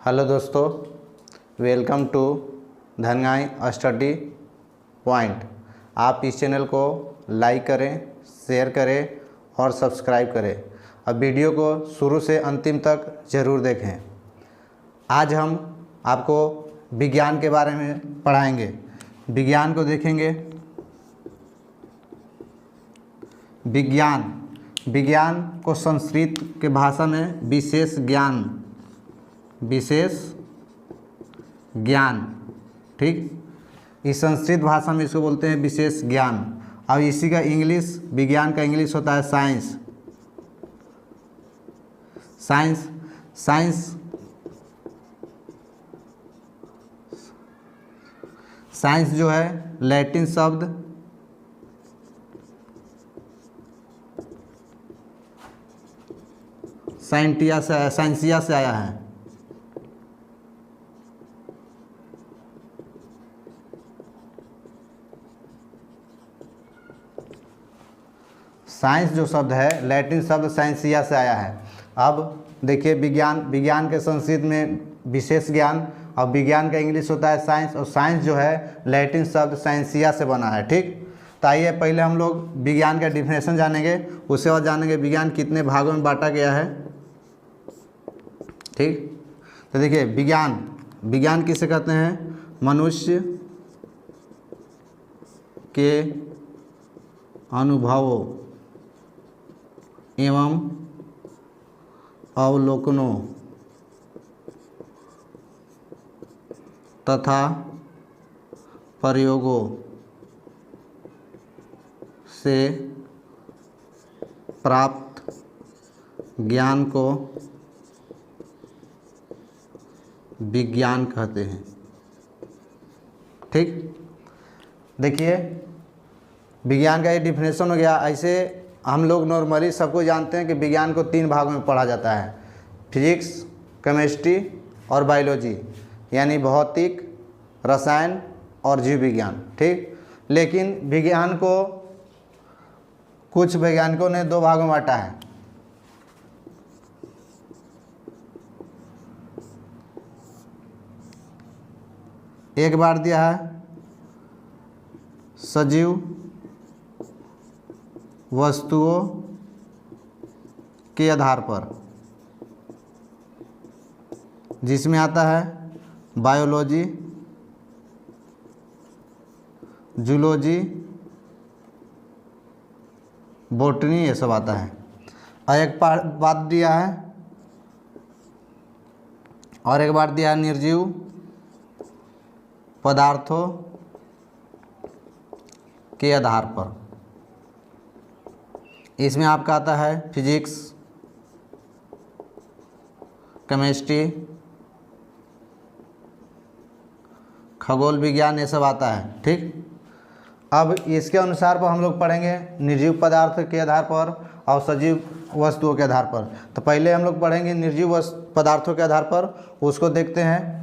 Hello दोस्तों, welcome to Dhangai study point. आप इस चैनल को लाइक करें, शेयर करें और सब्सक्राइब करें। अब वीडियो को शुरू से अंतिम तक ज़रूर देखें। आज हम आपको विज्ञान के बारे में पढ़ाएंगे। विज्ञान को देखेंगे। विज्ञान को संस्कृत के भाषा में विशेष ज्ञान, ठीक। इस संस्कृत भाषा में इसको बोलते हैं विशेष ज्ञान। अब इसी का इंग्लिश, विज्ञान का इंग्लिश होता है साइंस जो है लैटिन शब्द साइंसिया से आया है। साइंस जो शब्द है लैटिन शब्द साइंसिया से आया है। अब देखिए, विज्ञान के संस्कृत में विशेष ज्ञान और विज्ञान का इंग्लिश होता है साइंस, और साइंस जो है लैटिन शब्द साइंसिया से बना है, ठीक। तो आइए पहले हम लोग विज्ञान का डिफिनेशन जानेंगे, उसके बाद जानेंगे विज्ञान कितने भागों में बांटा गया है, ठीक। तो देखिए, विज्ञान किसे कहते हैं? मनुष्य के अनुभवों एवं अवलोकनों तथा प्रयोगों से प्राप्त ज्ञान को विज्ञान कहते हैं, ठीक। देखिए, विज्ञान का ये डिफिनेशन हो गया। ऐसे हम लोग नॉर्मली सबको जानते हैं कि विज्ञान को 3 भागों में पढ़ा जाता है: फिजिक्स, केमिस्ट्री और बायोलॉजी, यानी भौतिक, रसायन और जीव विज्ञान, ठीक। लेकिन विज्ञान को कुछ वैज्ञानिकों ने 2 भागों में बांटा है। एक बार दिया है सजीव वस्तुओं के आधार पर, जिसमें आता है बायोलॉजी, जूलॉजी, बॉटनी, ये सब आता है। और एक बात दिया है निर्जीव पदार्थों के आधार पर। इसमें आपका आता है फिजिक्स, केमिस्ट्री, खगोल विज्ञान, ये सब आता है, ठीक। अब इसके अनुसार पर हम लोग पढ़ेंगे निर्जीव पदार्थ के आधार पर और सजीव वस्तुओं के आधार पर। तो पहले हम लोग पढ़ेंगे निर्जीव पदार्थों के आधार पर, उसको देखते हैं।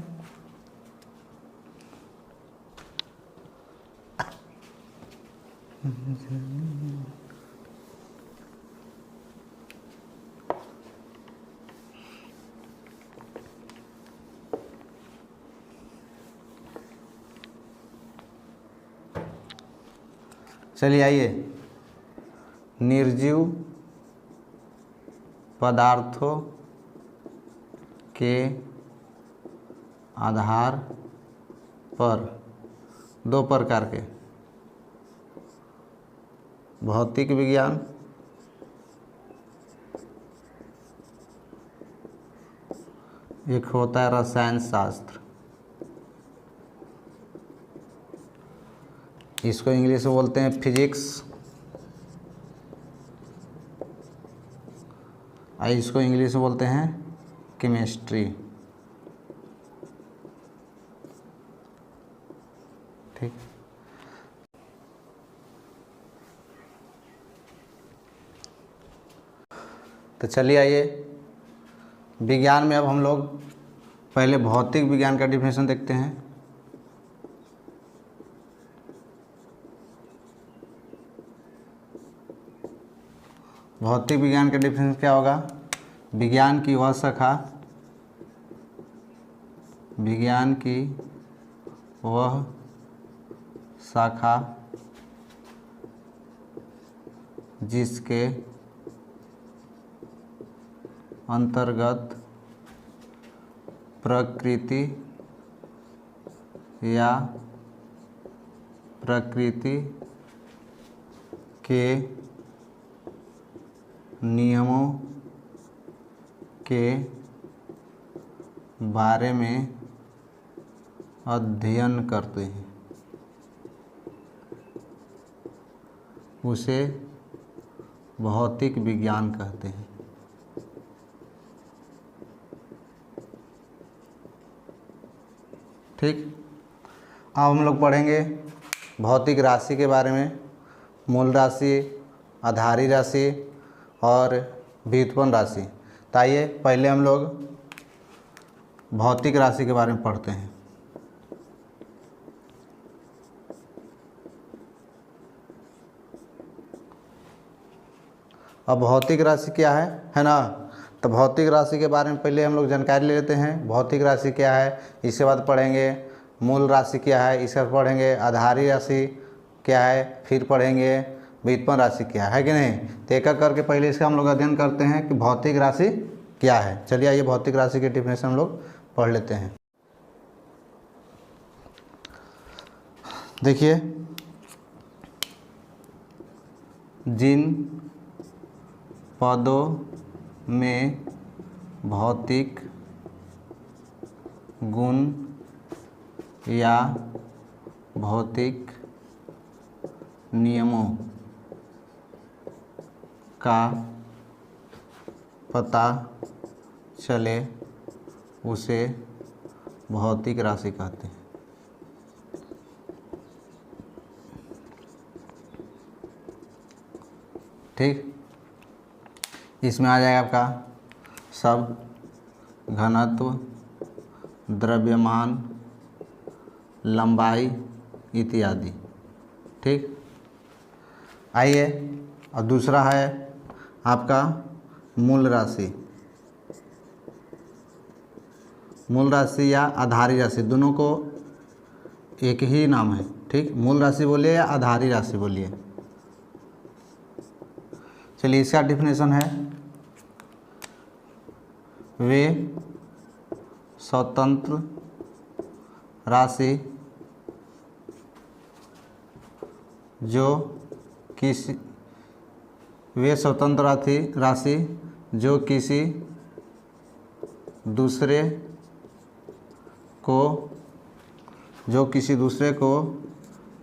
चलिए आइए, निर्जीव पदार्थों के आधार पर 2 प्रकार के: भौतिक विज्ञान एक होता है रसायन शास्त्र। इसको इंग्लिश में बोलते हैं फिजिक्स, और इसको इंग्लिश में बोलते हैं केमिस्ट्री, ठीक। तो चलिए आइए, विज्ञान में अब हम लोग पहले भौतिक विज्ञान का डिफिनेशन देखते हैं। भौतिक विज्ञान का डिफरेंस क्या होगा? विज्ञान की वह शाखा विज्ञान की वह शाखा जिसके अंतर्गत प्रकृति या प्रकृति के नियमों के बारे में अध्ययन करते हैं, उसे भौतिक विज्ञान कहते हैं। ठीक, अब हम लोग पढ़ेंगे भौतिक राशि के बारे में, मूल राशि, आधारी राशि और व्युत्पन्न राशि। तो आइए पहले हम लोग भौतिक राशि के बारे में पढ़ते हैं। अब भौतिक राशि क्या है ना। तो भौतिक राशि के बारे में पहले हम लोग जानकारी ले लेते हैं। भौतिक राशि क्या है, इसके बाद पढ़ेंगे मूल राशि क्या है, इसके बाद पढ़ेंगे आधारी राशि क्या है, फिर पढ़ेंगे व्युत्पन्न राशि क्या है कि नहीं। तो एक एक करके पहले इसका हम लोग अध्ययन करते हैं कि भौतिक राशि क्या है। चलिए आइए भौतिक राशि की डेफिनेशन हम लोग पढ़ लेते हैं। देखिए, जिन पदों में भौतिक गुण या भौतिक नियमों का पता चले उसे भौतिक राशि कहते हैं। ठीक, इसमें आ जाएगा आपका सब, घनत्व, द्रव्यमान, लंबाई इत्यादि। ठीक, आइए और दूसरा है आपका मूल राशि। मूल राशि या आधारी राशि, दोनों को एक ही नाम है। ठीक, मूल राशि बोलिए या आधारी राशि बोलिए। चलिए इसका डेफिनेशन है, वे स्वतंत्र राशि जो किसी वे स्वतंत्र राशि जो किसी दूसरे को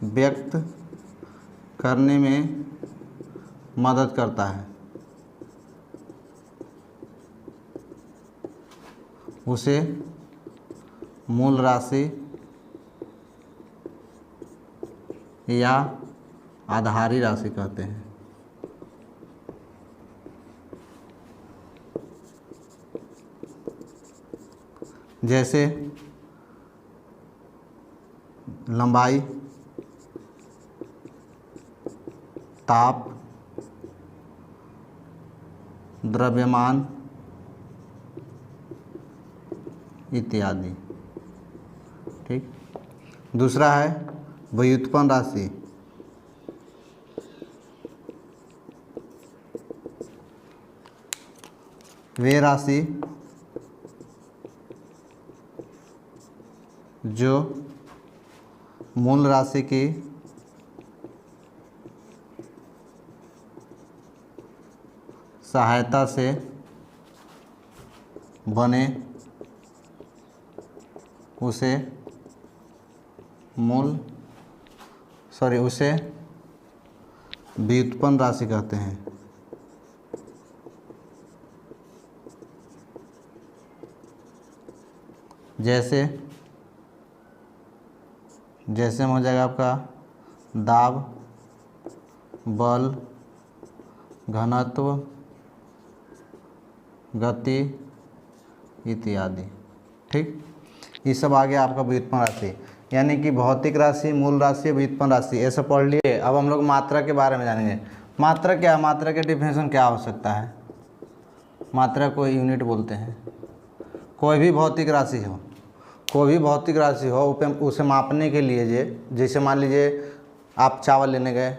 व्यक्त करने में मदद करता है, उसे मूल राशि या आधारी राशि कहते हैं। जैसे लंबाई, ताप, द्रव्यमान इत्यादि। ठीक, दूसरा है व्युत्पन्न राशि। वे राशि जो मूल राशि की सहायता से बने उसे व्युत्पन्न राशि कहते हैं। जैसे में हो जाएगा आपका दाब, बल, घनत्व, गति इत्यादि। ठीक, ये सब आ गया आपका व्युत्पन्न राशि, यानी कि भौतिक राशि, मूल राशि, व्युत्पन्न राशि, ये सब पढ़ लिए। अब हम लोग मात्रा के बारे में जानेंगे। मात्रा क्या है, मात्रा के डिफिनेशन क्या हो सकता है। मात्रा को यूनिट बोलते हैं। कोई भी भौतिक राशि हो कोई भी भौतिक राशि हो उसे मापने के लिए जैसे मान लीजिए आप चावल लेने गए,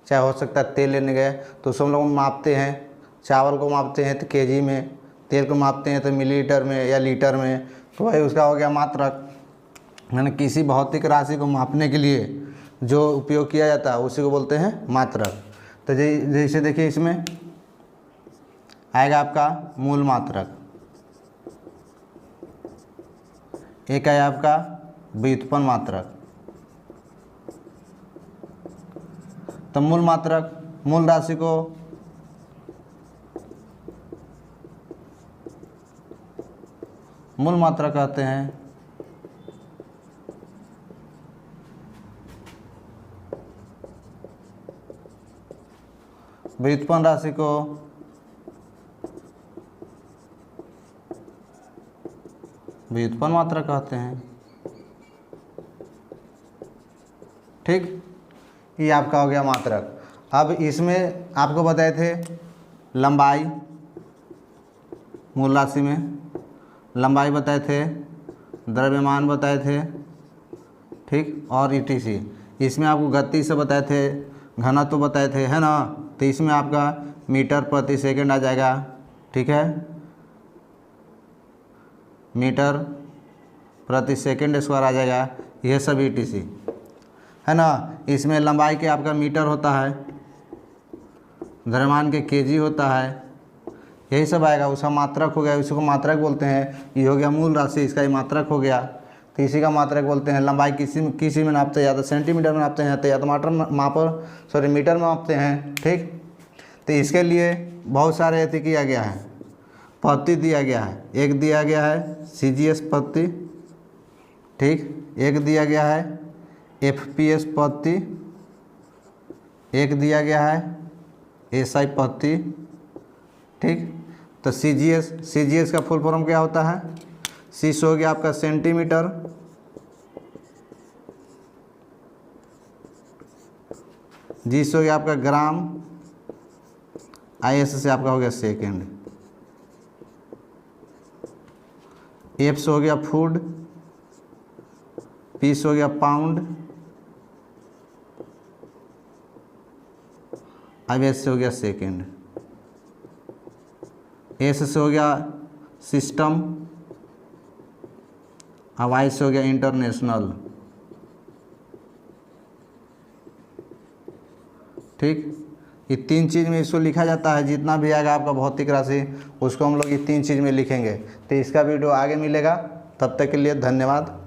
चाहे हो सकता है तेल लेने गए, तो उसे हम लोग मापते हैं। चावल को मापते हैं तो केजी में, तेल को मापते हैं तो मिलीलीटर में या लीटर में, तो वही उसका हो गया मात्रक। यानी किसी भौतिक राशि को मापने के लिए जो उपयोग किया जाता है उसी को बोलते हैं मात्रक। तो जैसे देखिए इसमें आएगा आपका मूल मात्रक, एक है आपका व्युत्पन्न मात्रक। तो मूल मात्रक, मूल राशि को मूल मात्रक कहते हैं। व्युत्पन्न राशि को व्युत्पन्न मात्रक कहते हैं। ठीक, ये आपका हो गया मात्रक। अब इसमें आपको बताए थे लंबाई, मूल राशि में लंबाई बताए थे, द्रव्यमान बताए थे, ठीक, और ईटीसी। इसमें आपको गति से बताए थे, घनत्व बताए थे, है ना। तो इसमें आपका मीटर प्रति सेकंड आ जाएगा, ठीक है, मीटर प्रति सेकंड स्क्वायर आ जाएगा, यह सब ईटीसी, है ना। इसमें लंबाई के आपका मीटर होता है, द्रव्यमान के केजी होता है, यही सब आएगा। उसका मात्रक हो गया, इसी को मात्रक बोलते हैं। ये हो गया मूल राशि, इसका ये मात्रक हो गया, तो इसी का मात्रक बोलते हैं। लंबाई किसी में नापते हैं, या तो सेंटीमीटर में नापते हैं, तो या तो मीटर में मापते हैं, ठीक। तो इसके लिए बहुत सारे ऐसे किया गया है, पद्धति दिया गया है। एक दिया गया है CGS पद्धति, ठीक, एक दिया गया है FPS पद्धति, एक दिया गया है SI पद्धति, ठीक। तो CGS का फुल फॉर्म क्या होता है? C हो गया आपका सेंटीमीटर, G हो गया आपका ग्राम, IS से आपका हो गया सेकेंड, F हो गया फूड, P हो गया पाउंड, IS हो गया सेकेंड, S से हो गया सिस्टम, अब I से हो गया इंटरनेशनल, ठीक। ये तीन चीज़ में इसको लिखा जाता है। जितना भी आएगा आपका भौतिक राशि उसको हम लोग ये तीन चीज़ में लिखेंगे। तो इसका वीडियो आगे मिलेगा, तब तक के लिए धन्यवाद।